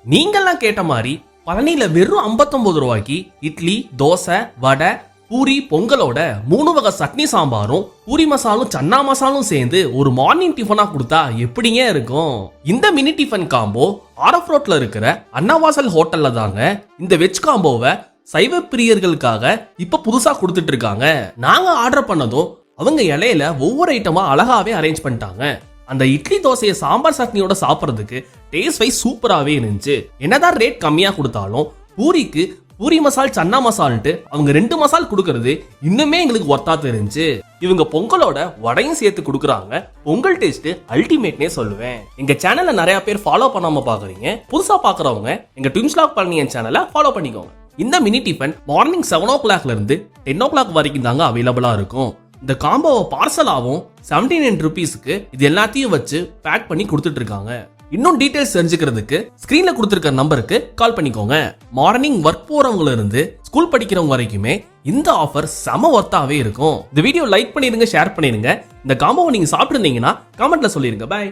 நீங்கெல்லாம் கேட்ட மாதிரி பழனியில வெறும் 59 ரூபாய்க்கு இட்லி, தோசை, வடை, பூரி, பொங்கலோட 3 வகை சட்னி சாம்பாரும் பூரி மசாலும் சன்னா மசாலும் சேர்ந்து ஒரு மார்னிங் டிஃபனா கொடுத்தா எப்படிங்க இருக்கும்? இந்த மினி டிஃபன் காம்போ ஆர்எஃப் ரோட்ல இருக்கிற அண்ணாவாசல் ஹோட்டல்ல தாங்க இந்த வெஜ் காம்போவை சைவ பிரியர்களுக்காக இப்ப புதுசா கொடுத்துட்டு இருக்காங்க. நாங்க ஆர்டர் பண்ணதும் அவங்க இலையில ஒவ்வொரு ஐட்டமா அழகாவே அரேஞ்ச் பண்ணிட்டாங்க. அந்த இட்லி தோசையை சாம்பார் சட்னியோட சாப்பிட்றதுக்கு டேஸ்ட் வைஸ் சூப்பராகவே இருந்துச்சு. என்னதான் ரேட் கம்மியாக கொடுத்தாலும் பூரிக்கு பூரி மசால் சன்னா மசால்ட்டு அவங்க 2 மசால் கொடுக்கறது இன்னுமே எங்களுக்கு ஒர்த்தா தெரிஞ்சு. இவங்க பொங்கலோட வடையும் சேர்த்து கொடுக்குறாங்க. பொங்கல் டேஸ்ட் அல்டிமேட்னே சொல்லுவேன். எங்க சேனலை நிறைய பேர் ஃபாலோ பண்ணாம பாக்குறீங்க. புதுசா பாக்குறவங்க எங்க ட்வின்ஸ் வ்ளாக் பழனியன் சேனலை ஃபாலோ பண்ணிக்கோங்க. இந்த மினி டிஃபன் மார்னிங் 7 o'clock இருந்து 10 o'clock வரைக்கும் தாங்க அவைலபிளா இருக்கும். இந்த காம்போவை பார்சலாவும் 79 rupeesக்கு இது எல்லாத்தையும் வச்சு பேக் பண்ணி கொடுத்துட்டு இருக்காங்க. இன்னும் டீடைல்ஸ் தெரிஞ்சுக்கிறதுக்கு ஸ்கிரீன்ல கொடுத்திருக்க நம்பருக்கு கால் பண்ணிக்கோங்க. மார்னிங் ஒர்க் போறவங்க இருந்து ஸ்கூல் படிக்கிறவங்க வரைக்குமே இந்த ஆஃபர் செம ஒர்த்தாவே இருக்கும். இந்த வீடியோ லைக் பண்ணிருங்க, ஷேர் பண்ணிருங்க. இந்த காம்போவை நீங்க சாப்பிட்டு இருந்தீங்கன்னா கமெண்ட்ல சொல்லிருங்க. பை.